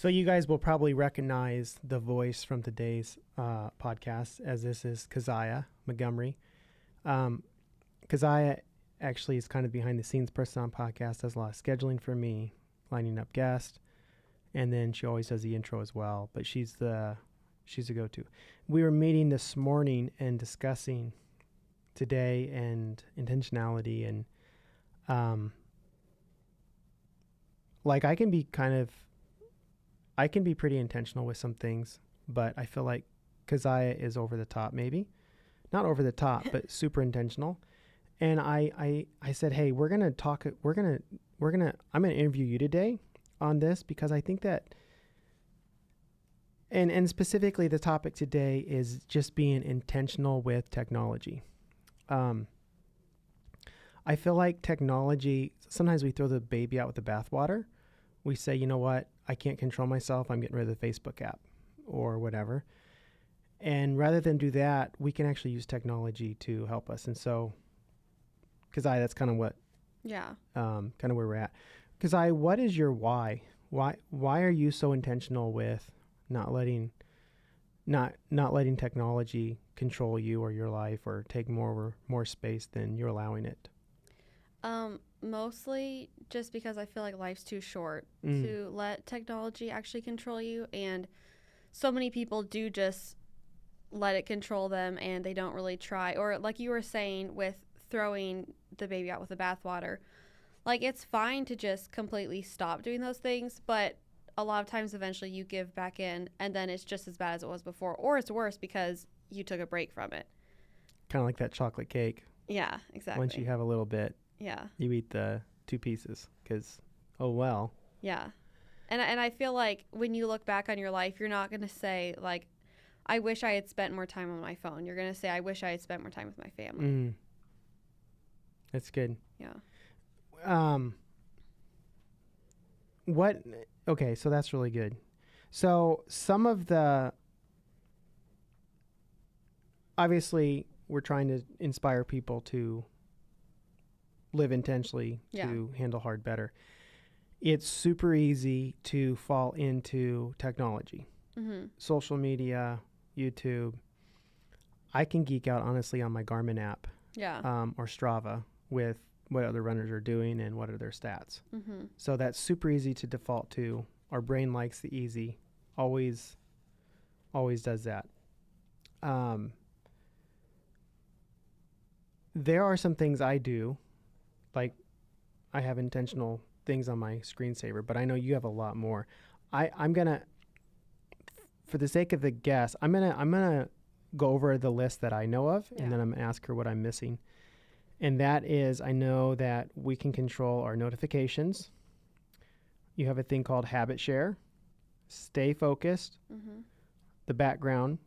So you guys will probably recognize the voice from today's podcast, as this is Keziah Montgomery. Keziah actually is kind of behind the scenes person on podcast, does a lot of scheduling for me, lining up guests, and then she always does the intro as well. But she's the go-to. We were meeting this morning and discussing today and intentionality, and like I can be pretty intentional with some things, but I feel like Keziah is over the top, maybe not over the top, but super intentional. And I said, hey, I'm going to interview you today on this, because I think that, and specifically the topic today is just being intentional with technology. I feel like technology, sometimes we throw the baby out with the bathwater. We say, you know what, I can't control myself, I'm getting rid of the Facebook app or whatever. And rather than do that, we can actually use technology to help us. And so, that's kind of what, kind of where we're at. What is your why? Why are you so intentional with not letting technology control you or your life, or take more space than you're allowing it? Mostly just because I feel like life's too short to let technology actually control you, and so many people do just let it control them, and they don't really try. Or like you were saying with throwing the baby out with the bathwater, like it's fine to just completely stop doing those things, but a lot of times eventually you give back in, and then it's just as bad as it was before, or it's worse because you took a break from it. Kind of like that chocolate cake. Yeah, exactly. Once you have a little bit, you eat the 2 pieces because, oh well. Yeah. And I feel like when you look back on your life, you're not going to say, like, I wish I had spent more time on my phone. You're going to say, I wish I had spent more time with my family. That's good. Yeah. Okay, so that's really good. So some of obviously we're trying to inspire people to live intentionally, to handle hard better. It's super easy to fall into technology, social media, YouTube. I can geek out honestly on my Garmin app, or Strava, with what other runners are doing and what are their stats. So that's super easy to default to. Our brain likes the easy, always does that. There are some things I do, like I have intentional things on my screensaver, but I know you have a lot more. I'm gonna, for the sake of the guest, I'm gonna go over the list that I know of, and then I'm gonna ask her what I'm missing. And that is, I know that we can control our notifications. You have a thing called habit share, stay focused, the background,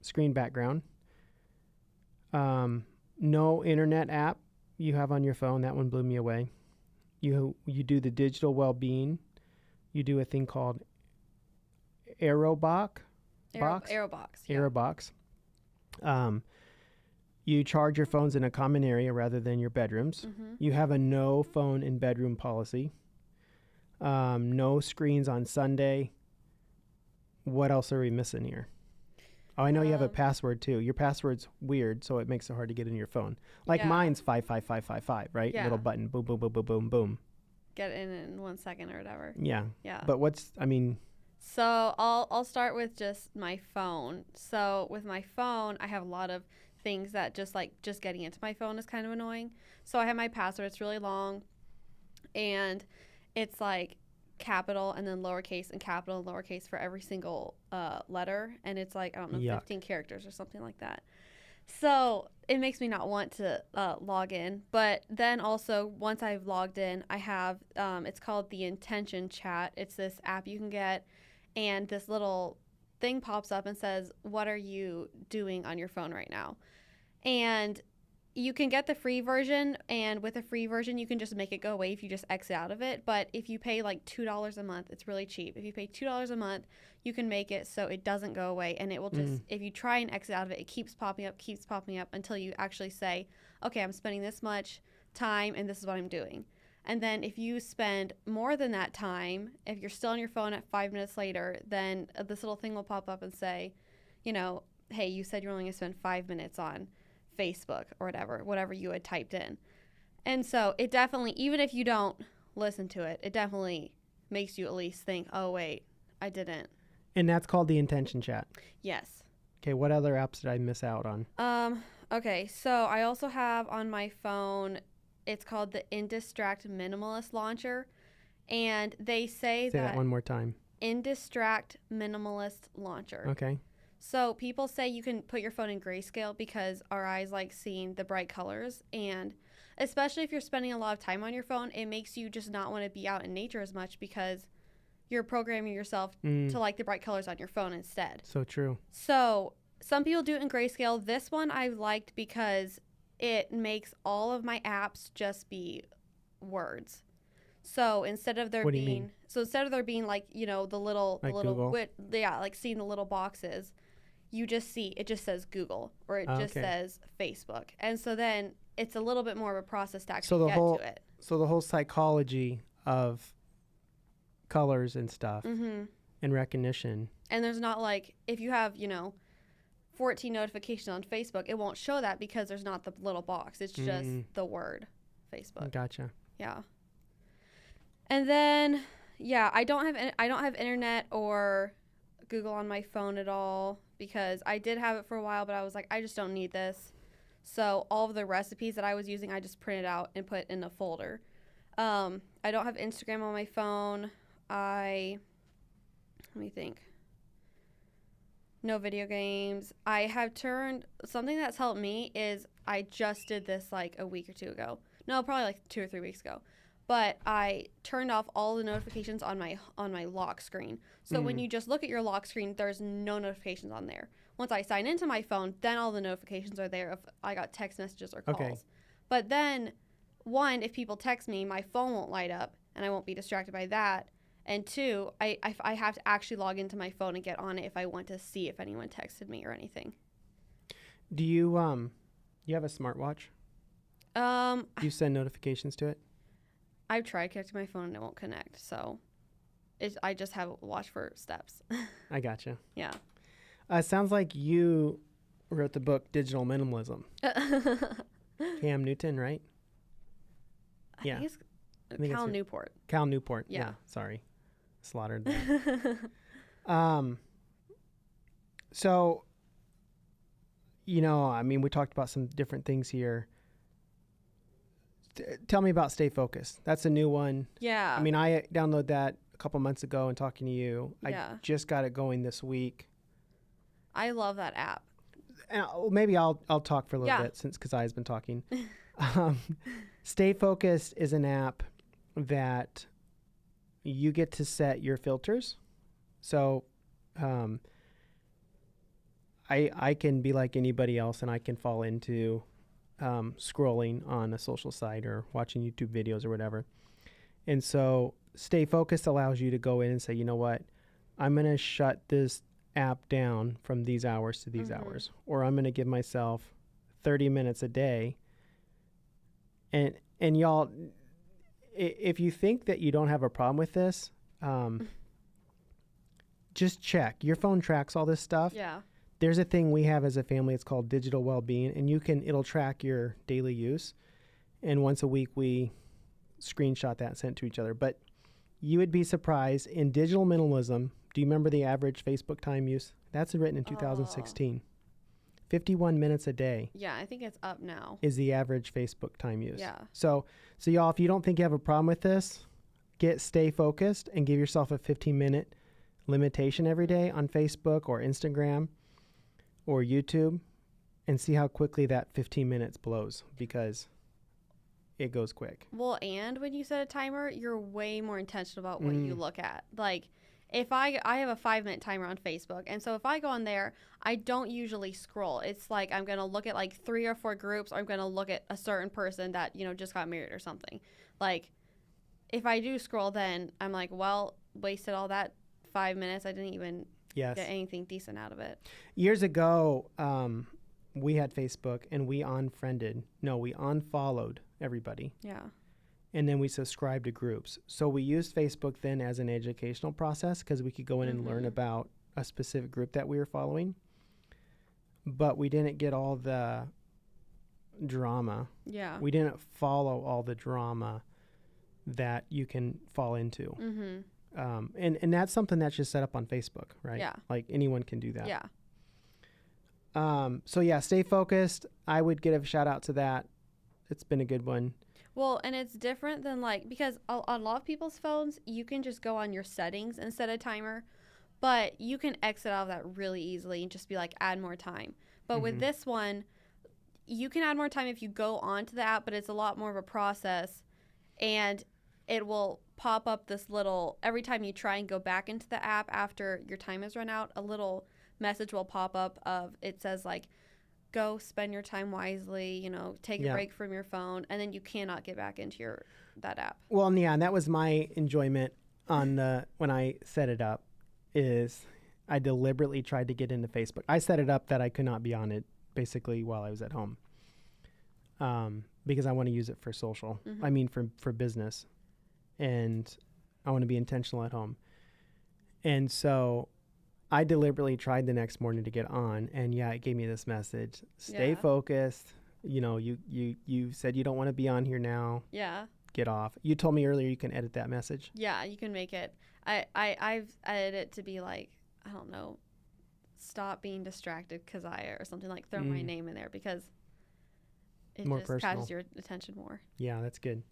screen background, no internet app you have on your phone. That one blew me away. You do the digital well-being. You do a thing called Aerobox. You charge your phones in a common area rather than your bedrooms. You have a no phone in bedroom policy. No screens on Sunday. What else are we missing here? Oh, I know you have a password too. Your password's weird, so it makes it hard to get in your phone. Like mine's 55555, right? Yeah. Little button, boom, boom, boom, boom, boom, boom. Get in 1 second or whatever. Yeah. Yeah. But So I'll start with just my phone. So with my phone, I have a lot of things that just getting into my phone is kind of annoying. So I have my password. It's really long, and it's like capital and then lowercase and capital and lowercase for every single letter, and it's like, I don't know, 15 characters or something like that. So it makes me not want to log in. But then also, once I've logged in, I have it's called the Intention Chat. It's this app you can get, and this little thing pops up and says, what are you doing on your phone right now? And you can get the free version, and with the free version, you can just make it go away if you just exit out of it. But if you pay like $2 a month, it's really cheap. If you pay $2 a month, you can make it so it doesn't go away. And it will just, if you try and exit out of it, it keeps popping up until you actually say, okay, I'm spending this much time and this is what I'm doing. And then if you spend more than that time, if you're still on your phone at 5 minutes later, then this little thing will pop up and say, you know, hey, you said you're only going to spend 5 minutes on Facebook or whatever you had typed in. And so it definitely, even if you don't listen to it, it definitely makes you at least think, oh, wait, I didn't. And that's called the intention chat. Yes. Okay, what other apps did I miss out on? Okay, so I also have on my phone, it's called the Indistract Minimalist Launcher. And they say that one more time. Indistract Minimalist Launcher. Okay. So people say you can put your phone in grayscale because our eyes like seeing the bright colors. And especially if you're spending a lot of time on your phone, it makes you just not want to be out in nature as much because you're programming yourself to like the bright colors on your phone instead. So true. So some people do it in grayscale. This one I liked because it makes all of my apps just be words. So instead of there being like, you know, the little like seeing the little boxes, you just see it just says Google or it just says Facebook. And so then it's a little bit more of a process to actually get to it. So the whole psychology of colors and stuff and recognition. And there's not like, if you have, you know, 14 notifications on Facebook, it won't show that because there's not the little box. It's just the word Facebook. Gotcha. Yeah. And then, yeah, I don't have internet or Google on my phone at all because I did have it for a while, but I was like, I just don't need this. So all of the recipes that I was using, I just printed out and put in a folder. I don't have Instagram on my phone. Let me think. No video games. I have something that's helped me is I just did this like a week or two ago. No, probably like 2 or 3 weeks ago. But I turned off all the notifications on my lock screen. So when you just look at your lock screen, there's no notifications on there. Once I sign into my phone, then all the notifications are there if I got text messages or calls. Okay. But then, one, if people text me, my phone won't light up, and I won't be distracted by that. And two, I have to actually log into my phone and get on it if I want to see if anyone texted me or anything. Do you have a smartwatch? Do you send notifications to it? I've tried connecting my phone and it won't connect, so I just have a watch for steps. I gotcha. Yeah. Sounds like you wrote the book Digital Minimalism. Cam Newton, right? I think it's Cal Newport. Cal Newport. Yeah. Sorry. Slaughtered that. So, you know, I mean, we talked about some different things here. Tell me about Stay Focused. That's a new one. Yeah. I mean, I downloaded that a couple months ago and talking to you. Yeah. I just got it going this week. I love that app. And maybe I'll talk for a little bit since Keziah's been talking. Stay Focused is an app that you get to set your filters. So I can be like anybody else and I can fall into scrolling on a social site or watching YouTube videos or whatever. And so Stay Focused allows you to go in and say, you know what, I'm going to shut this app down from these hours to these hours, or I'm going to give myself 30 minutes a day. And y'all, if you think that you don't have a problem with this, just check. Your phone tracks all this stuff. Yeah. There's a thing we have as a family. It's called Digital Wellbeing, and it'll track your daily use. And once a week, we screenshot that and send it to each other. But you would be surprised in digital minimalism. Do you remember the average Facebook time use? That's written in 2016. 51 minutes a day. Yeah, I think it's up now. Is the average Facebook time use. Yeah. So y'all, if you don't think you have a problem with this, Stay Focused and give yourself a 15-minute limitation every day on Facebook or Instagram or YouTube and see how quickly that 15 minutes blows, because it goes quick. Well, and when you set a timer, you're way more intentional about what you look at. Like, if I have a 5-minute timer on Facebook, and so if I go on there, I don't usually scroll. It's like I'm going to look at like 3 or 4 groups, or I'm going to look at a certain person that, you know, just got married or something. Like, if I do scroll, then I'm like, well, wasted all that 5 minutes. I didn't even get anything decent out of it. Years ago, we had Facebook and we unfollowed everybody. Yeah. and then we subscribe to groups. So we used Facebook then as an educational process because we could go in and learn about a specific group that we were following. But we didn't get all the drama. Yeah. We didn't follow all the drama that you can fall into. And that's something that's just set up on Facebook, right? Yeah. Like anyone can do that. Yeah. So yeah, stay focused. I would give a shout out to that. It's been a good one. Well, and it's different than like, because on a lot of people's phones, you can just go on your settings and set a timer, but you can exit out of that really easily and just be like, add more time. But with this one, you can add more time if you go onto the app, but it's a lot more of a process, and it will pop up this little, every time you try and go back into the app after your time has run out, a little message will pop up of, it says like, go spend your time wisely, you know, take a break from your phone, and then you cannot get back into that app. Well, yeah, and that was my enjoyment on when I set it up, is I deliberately tried to get into Facebook. I set it up that I could not be on it basically while I was at home, because I want to use it for social. I mean, for business, and I want to be intentional at home. And so I deliberately tried the next morning to get on, and it gave me this message: stay focused. You know, you said you don't want to be on here now. Yeah. Get off. You told me earlier you can edit that message. Yeah, you can make it. I've edited it to be like, I don't know, stop being distracted, Keziah, or something, like throw my name in there, because it more just personal. catches your attention more. Yeah, that's good.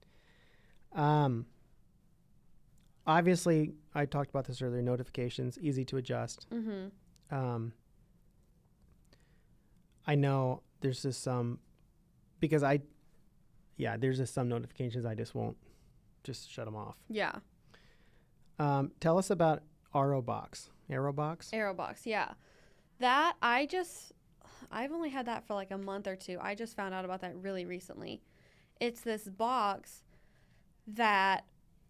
Obviously, I talked about this earlier, notifications, easy to adjust. I know there's just some, because there's just some notifications I just won't just shut them off. Yeah. Tell us about Aerobox, yeah. That I've only had that for like a month or two. I just found out about that really recently. It's this box that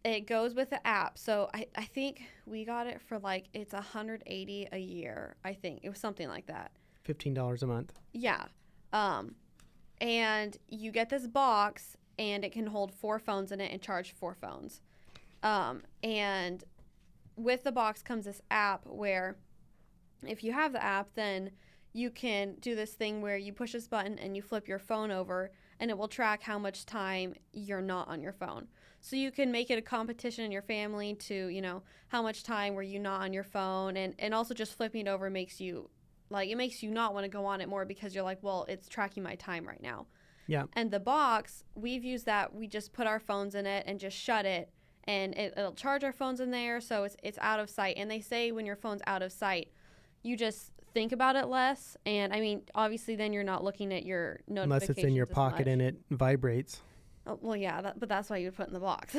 it goes with the app. So I think we got it for like, it's $180 a year. I think it was something like that. $15 a month. Yeah. And you get this box, and it can hold 4 phones in it and charge 4 phones. And with the box comes this app where if you have the app, then you can do this thing where you push this button and you flip your phone over, and it will track how much time you're not on your phone. So you can make it a competition in your family to, you know, how much time were you not on your phone, and also just flipping it over makes you, like, it makes you not want to go on it more, because you're like, well, it's tracking my time right now. Yeah. And the box, we've used that. We just put our phones in it and just shut it, and it'll charge our phones in there, so it's out of sight. And they say when your phone's out of sight, you just think about it less. And I mean, obviously, then you're not looking at your notifications unless it's in your pocket and it vibrates. Oh, well, yeah, but that's why you would put it in the box.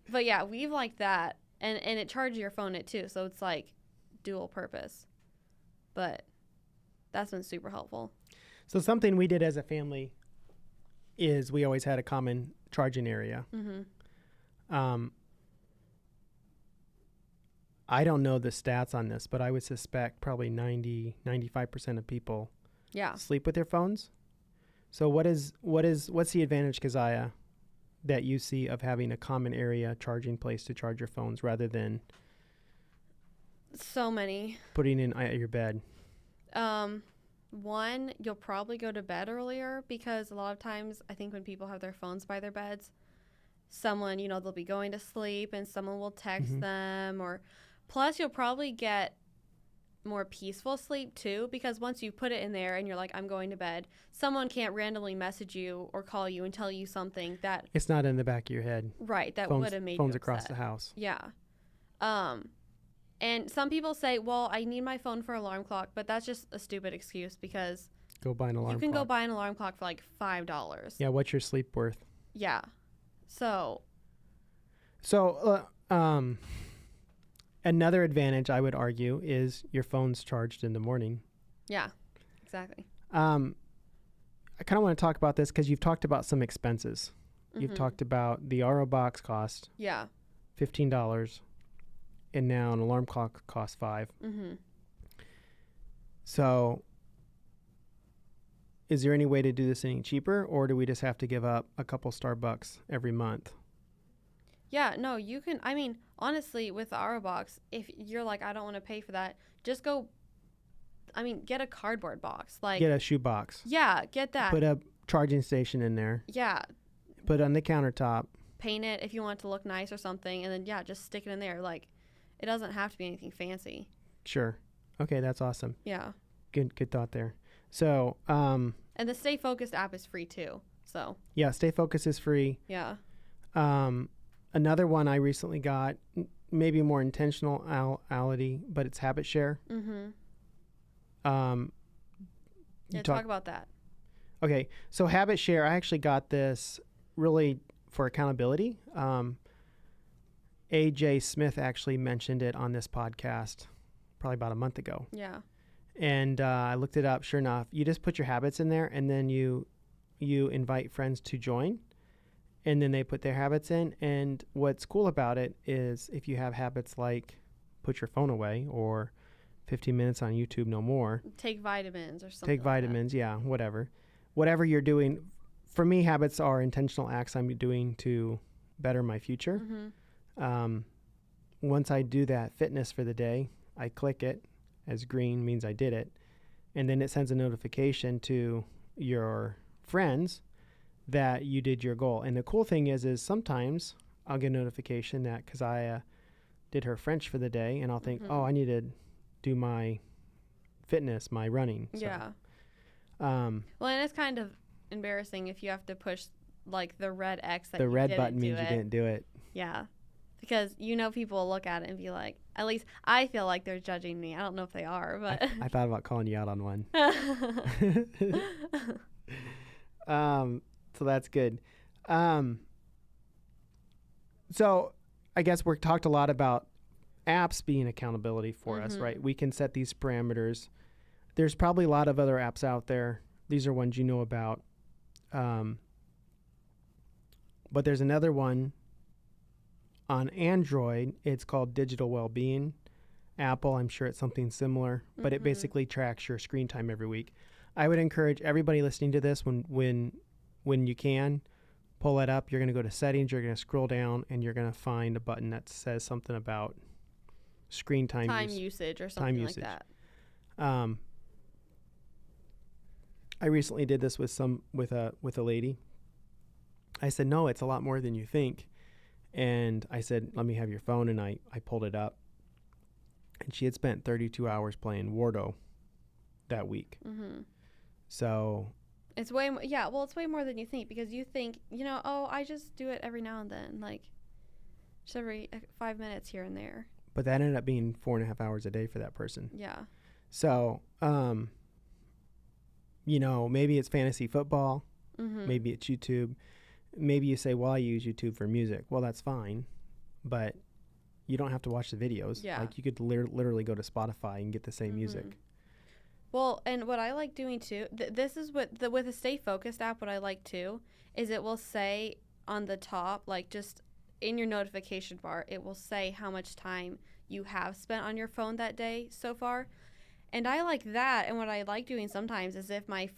But yeah, we've liked that, and it charges your phone it too, so it's like dual purpose. But that's been super helpful. So something we did as a family is we always had a common charging area. I don't know the stats on this, but I would suspect probably 95% of people sleep with their phones. So what's the advantage, Keziah, that you see of having a common area charging place to charge your phones rather than so many putting in at your bed? One, you'll probably go to bed earlier, because a lot of times I think when people have their phones by their beds, someone, you know, they'll be going to sleep and someone will text them, or plus you'll probably get more peaceful sleep too, because once you put it in there and you're like, I'm going to bed, someone can't randomly message you or call you and tell you something that it's not in the back of your head. Right, that would have made phones you across upset. the house. Yeah. And some people say, well, I need my phone for alarm clock, but that's just a stupid excuse, because go buy an alarm clock. You can go buy an alarm clock for like $5. Yeah, what's your sleep worth? Yeah. So another advantage I would argue is your phone's charged in the morning. Yeah, exactly. I kind of want to talk about this because you've talked about some expenses. You've talked about the RO box cost. Yeah. $15, and now an alarm clock costs $5. So is there any way to do this any cheaper, or do we just have to give up a couple Starbucks every month? Yeah, no, you can. I mean, honestly, with the RO box, if you're like, I don't want to pay for that, just go. I mean, get a cardboard box. Like, get a shoe box. Yeah, get that. Put a charging station in there. Yeah. Put it on the countertop. Paint it if you want it to look nice or something, and then, yeah, just stick it in there. Like, it doesn't have to be anything fancy. Sure. Okay, that's awesome. Yeah. Good thought there. So, and the Stay Focused app is free, too. So. Yeah, Stay Focused is free. Yeah. Another one I recently got, maybe more intentionality, but it's Habit Share. Mm-hmm. Yeah, talk about that. Okay, so Habit Share, I actually got this really for accountability. AJ Smith actually mentioned it on this podcast probably about a month ago. Yeah. And I looked it up. Sure enough, you just put your habits in there, and then you invite friends to join, and then they put their habits in. And what's cool about it is if you have habits like put your phone away or 15 minutes on YouTube, no more. Take vitamins or something. Take vitamins, yeah, whatever. Whatever you're doing. For me, habits are intentional acts I'm doing to better my future. Mm-hmm. Once I do that fitness for the day, I click it, as green means I did it, and then it sends a notification to your friends that you did your goal. And the cool thing is sometimes I'll get a notification that Keziah did her French for the day, and I'll think, oh, I need to do my fitness, my running. So, yeah. Well, and it's kind of embarrassing if you have to push like the red X that the you red didn't button do means it. you didn't do it. Yeah. Because people will look at it and be like, at least I feel like they're judging me. I don't know if they are, but I thought about calling you out on one. So that's good. So I guess we're talked a lot about apps being accountability for us, right? We can set these parameters. There's probably a lot of other apps out there. These are ones you know about. But there's another one on Android. It's called Digital Wellbeing. Apple, I'm sure it's something similar, but it basically tracks your screen time every week. I would encourage everybody listening to this when you can, pull it up. You're going to go to settings, you're going to scroll down, and you're going to find a button that says something about screen time usage or something like that. I recently did this with a lady. I said, no, it's a lot more than you think. And I said, let me have your phone. And I pulled it up. And she had spent 32 hours playing Wardo that week. Mm-hmm. So it's way more, it's way more than you think, because you think, I just do it every now and then, like just every 5 minutes here and there. But that ended up being 4.5 hours a day for that person. Yeah. So, maybe it's fantasy football. Maybe it's YouTube. Maybe you say, well, I use YouTube for music. Well, that's fine. But you don't have to watch the videos. Yeah. Like you could literally go to Spotify and get the same music. Well, and what I like doing too, this is with the Stay Focused app, what I like too, is it will say on the top, like just in your notification bar, it will say how much time you have spent on your phone that day so far. And I like that. And what I like doing sometimes is if my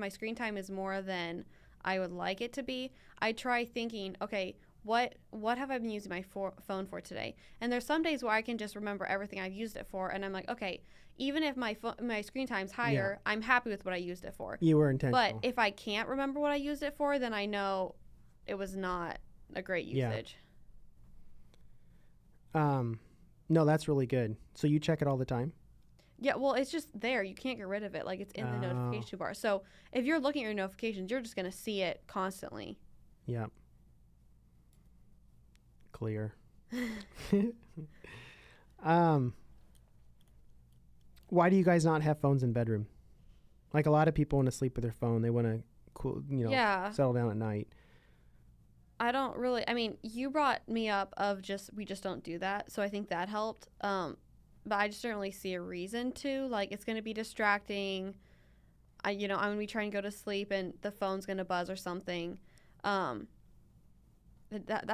screen time is more than I would like it to be, I try thinking, okay, what have I been using my phone for today? And there's some days where I can just remember everything I've used it for, and I'm like, okay, even if my screen time's higher, I'm happy with what I used it for. You were intentional. But if I can't remember what I used it for, then I know it was not a great usage. Yeah. No, that's really good. So you check it all the time? Yeah, well, it's just there. You can't get rid of it. Like, it's in the notification bar. So if you're looking at your notifications, you're just going to see it constantly. Yep. Clear. Why do you guys not have phones in bedroom? Like, a lot of people want to sleep with their phone. They want to settle down at night. I don't really, you brought me up of we just don't do that. So I think that helped. But I just don't really see a reason to. Like, it's going to be distracting. I'm going to be trying to go to sleep and the phone's going to buzz or something. That's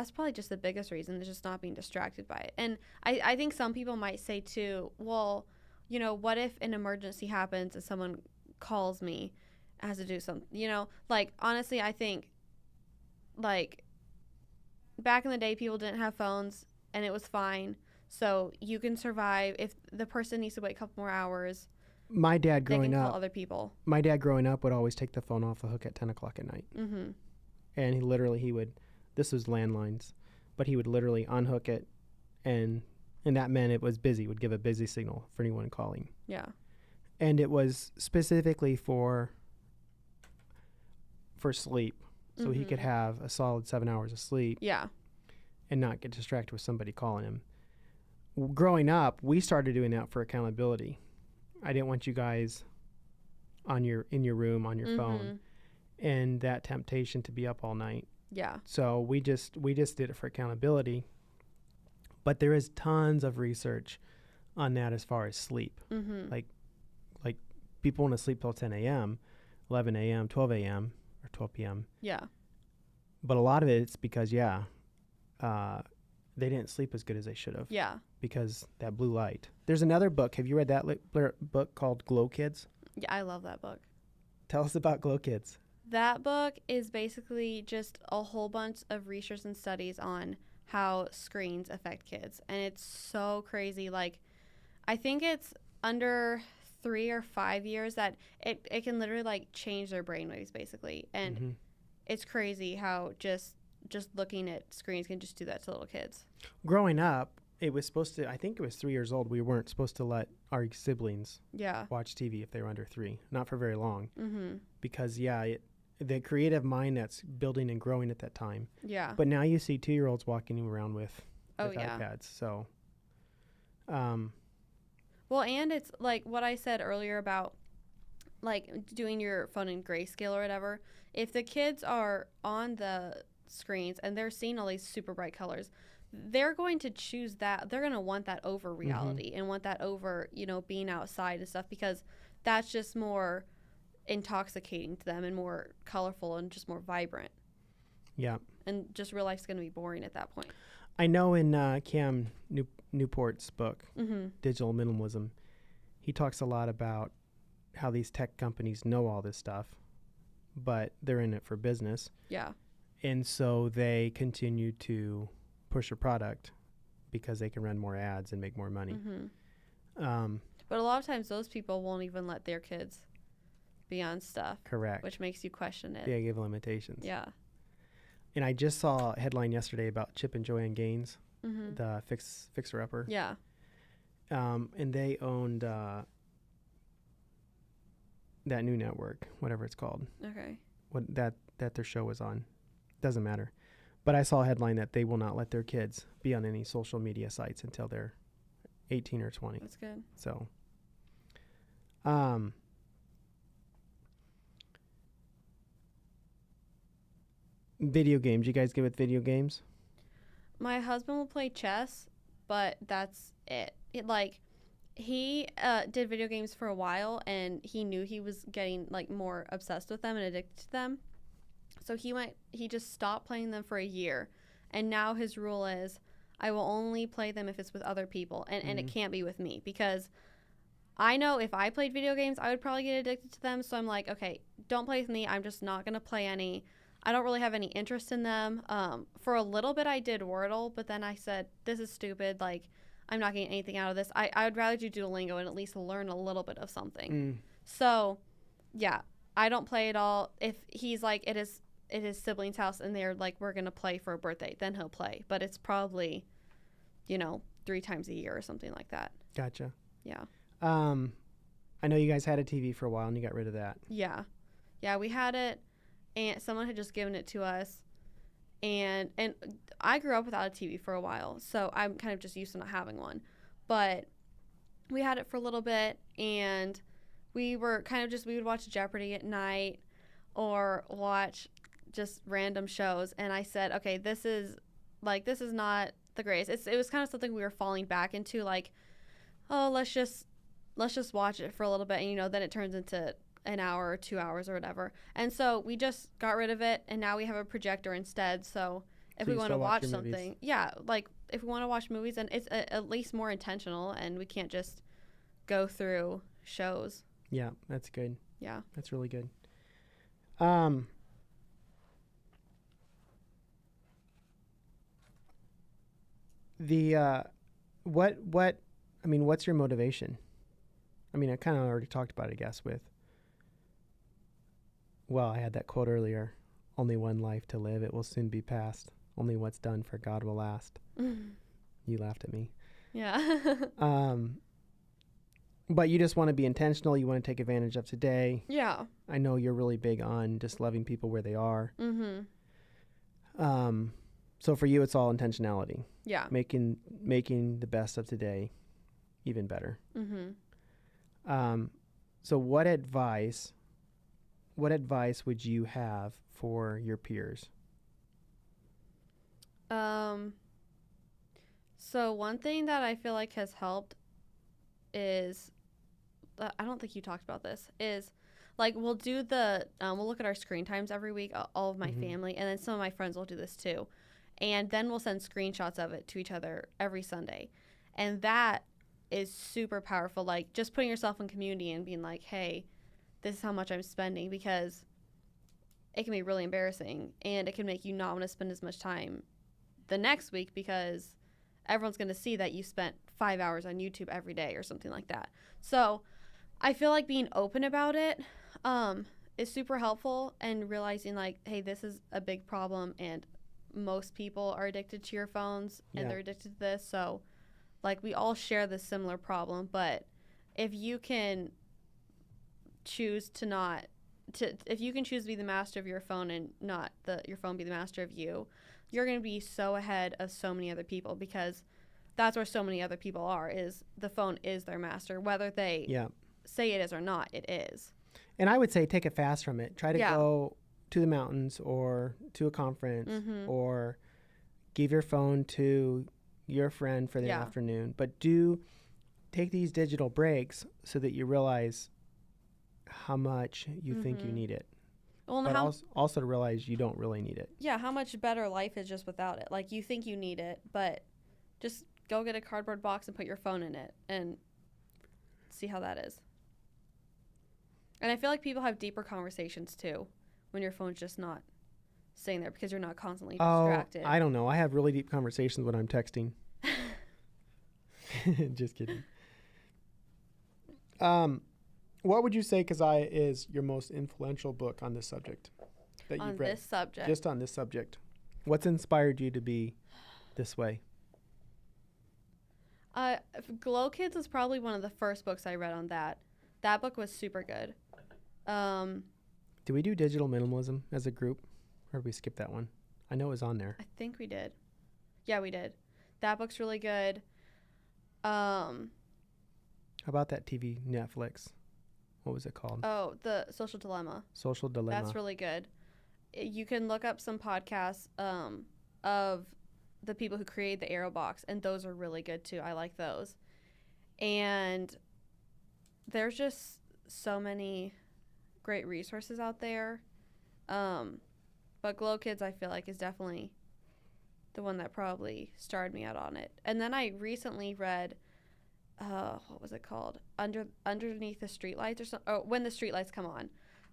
probably just the biggest reason, is just not being distracted by it. And I think some people might say too, well, what if an emergency happens and someone calls me? has to do something, you know, like, honestly, I think, like, back in the day, people didn't have phones, and it was fine. So you can survive. If the person needs to wait a couple more hours, my dad they growing can up, call other people. My dad growing up would always take the phone off the hook at 10 o'clock at night. Mm-hmm. And he would, this was landlines, but he would literally unhook it, and that meant it was busy, would give a busy signal for anyone calling. Yeah. And it was specifically for sleep. So he could have a solid 7 hours of sleep. Yeah. And not get distracted with somebody calling him. Growing up, we started doing that for accountability. I didn't want you guys in your room on your phone, and that temptation to be up all night. Yeah. So we just did it for accountability. But there is tons of research on that as far as sleep. Like people want to sleep till 10 a.m., 11 a.m., 12 a.m., or 12 p.m. Yeah. But a lot of it's because, they didn't sleep as good as they should have. Yeah. Because that blue light. There's another book. Have you read that book called Glow Kids? Yeah, I love that book. Tell us about Glow Kids. That book is basically just a whole bunch of research and studies on how screens affect kids. And it's so crazy. Like, I think it's under 3 or 5 years that it can literally, like, change their brainwaves, basically. And it's crazy how just looking at screens can just do that to little kids. Growing up, it was supposed to, I think it was 3 years old, we weren't supposed to let our siblings watch TV if they were under 3. Not for very long. Because, the creative mind that's building and growing at that time. Yeah. But now you see 2-year-olds walking around with iPads. So, well, and it's like what I said earlier about, like, doing your phone in grayscale or whatever. If the kids are on the screens and they're seeing all these super bright colors, they're going to choose that. They're going to want that over reality and want that over, you know, being outside and stuff, because that's just more intoxicating to them and more colorful and just more vibrant. Yeah. And just real life's going to be boring at that point. I know in Cam Newport's book, Digital Minimalism, he talks a lot about how these tech companies know all this stuff, but they're in it for business. Yeah. And so they continue to push a product because they can run more ads and make more money. But a lot of times those people won't even let their kids be on stuff. Correct. Which makes you question it. They give limitations. Yeah. And I just saw a headline yesterday about Chip and Joanne Gaines, the fixer-upper. Yeah. And they owned that new network, whatever it's called. Okay. What that their show was on. Doesn't matter. But I saw a headline that they will not let their kids be on any social media sites until they're 18 or 20. That's good. So, video games. You guys good with video games? My husband will play chess, but that's it. He did video games for a while, and he knew he was getting, like, more obsessed with them and addicted to them. So he just stopped playing them for a year. And now his rule is, I will only play them if it's with other people. And it can't be with me, because I know if I played video games, I would probably get addicted to them. So I'm like, okay, don't play with me. I'm just not going to play any. I don't really have any interest in them. For a little bit, I did Wordle, but then I said, this is stupid. Like, I'm not getting anything out of this. I would rather do Duolingo and at least learn a little bit of something. So, yeah, I don't play at all. If he's like, it is his sibling's house and they're like, we're going to play for a birthday, then he'll play. But it's probably, 3 times a year or something like that. Gotcha. Yeah. I know you guys had a TV for a while and you got rid of that. Yeah. Yeah, we had it, and someone had just given it to us. And I grew up without a TV for a while, so I'm kind of just used to not having one. But we had it for a little bit, and we were kind of we would watch Jeopardy at night or watch just random shows. And I said, okay, this is not the greatest. It was kind of something we were falling back into, like, oh, let's just watch it for a little bit. And, then it turns into an hour or 2 hours or whatever. And so we just got rid of it, and now we have a projector instead. So if we want to watch something, if we want to watch movies, and it's at least more intentional, and we can't just go through shows. Yeah, that's good. Yeah. That's really good. What's your motivation? I mean, I kind of already talked about it, I guess, I had that quote earlier. Only one life to live, it will soon be past. Only what's done for God will last. You laughed at me. Yeah. But you just want to be intentional. You want to take advantage of today. Yeah. I know you're really big on just loving people where they are. Mm-hmm. So for you, it's all intentionality. Yeah. Making the best of today even better. Mm-hmm. So what advice would you have for your peers? So one thing that I feel like has helped is, I don't think you talked about this, is like we'll do we'll look at our screen times every week, all of my family, and then some of my friends will do this too. And then we'll send screenshots of it to each other every Sunday. And that is super powerful. Like just putting yourself in community and being like, hey, this is how much I'm spending, because it can be really embarrassing and it can make you not want to spend as much time the next week because everyone's going to see that you spent 5 hours on YouTube every day or something like that. So I feel like being open about it is super helpful, and realizing like, hey, this is a big problem and most people are addicted to your phones and they're addicted to this. So like we all share this similar problem, but if you can choose to be the master of your phone and not your phone be the master of you, you're going to be so ahead of so many other people, because that's where so many other people are, is the phone is their master, whether they say it is or not, it is. And I would say take a fast from it. Try to go to the mountains or to a conference, or give your phone to your friend for the afternoon. But do take these digital breaks so that you realize how much you think you need it. Well, but also to realize you don't really need it. Yeah, how much better life is just without it. Like you think you need it, but just go get a cardboard box and put your phone in it and see how that is. And I feel like people have deeper conversations too when your phone's just not sitting there, because you're not constantly distracted. I don't know. I have really deep conversations when I'm texting. Just kidding. What would you say, Keziah, is your most influential book on this subject that you've read? On this subject? Just on this subject. What's inspired you to be this way? Glow Kids was probably one of the first books I read on that. That book was super good. Did we do digital minimalism as a group? Or did we skip that one? I know it was on there. I think we did. Yeah, we did. That book's really good. How about that TV Netflix? What was it called? Oh, The Social Dilemma. Social Dilemma. That's really good. You can look up some podcasts of the people who created the Arrow Box, and those are really good too. I like those. And there's just so many great resources out there. But Glow Kids, I feel like, is definitely the one that probably started me out on it. And then I recently read, what was it called? Underneath the Streetlights, or something. Oh, When the Streetlights Come On,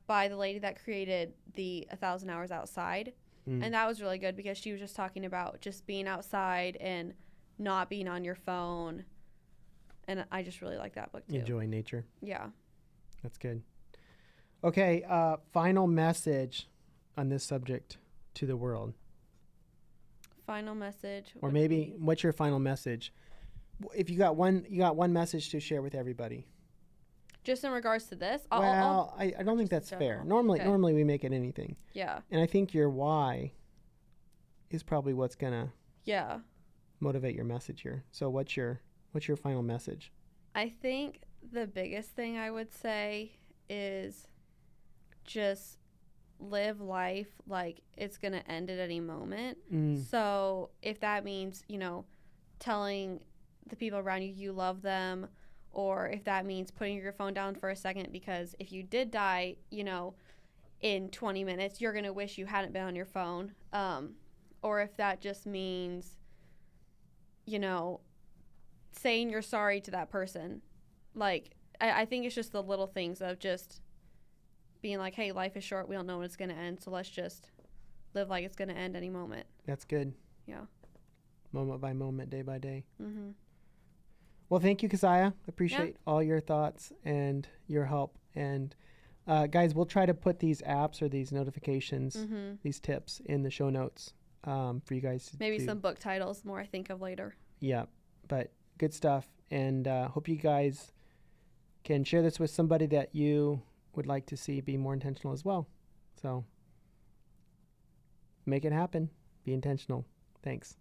by the lady that created the 1,000 Hours Outside. And that was really good, because she was just talking about just being outside and not being on your phone. And I just really like that book too. Enjoy nature. Yeah. That's good. Okay, final message on this subject to the world. Final message. Or maybe, what's your final message? If you got one message to share with everybody. Just in regards to this? I don't think that's fair. Normally we make it anything. Yeah. And I think your why is probably what's gonna motivate your message here. So what's your final message? I think the biggest thing I would say is just live life like it's gonna end at any moment. So if that means, telling the people around you love them, or if that means putting your phone down for a second, because if you did die, in 20 minutes, you're going to wish you hadn't been on your phone. Or if that just means, saying you're sorry to that person. Like, I think it's just the little things of just being like, hey, life is short. We don't know when it's going to end. So let's just live like it's going to end any moment. That's good. Yeah. Moment by moment, day by day. Mm-hmm. Well, thank you, Keziah. Appreciate all your thoughts and your help. And guys, we'll try to put these apps or these notifications, these tips in the show notes for you guys. Maybe some book titles more I think of later. Yeah, but good stuff. And hope you guys can share this with somebody that you would like to see be more intentional as well. So make it happen. Be intentional. Thanks.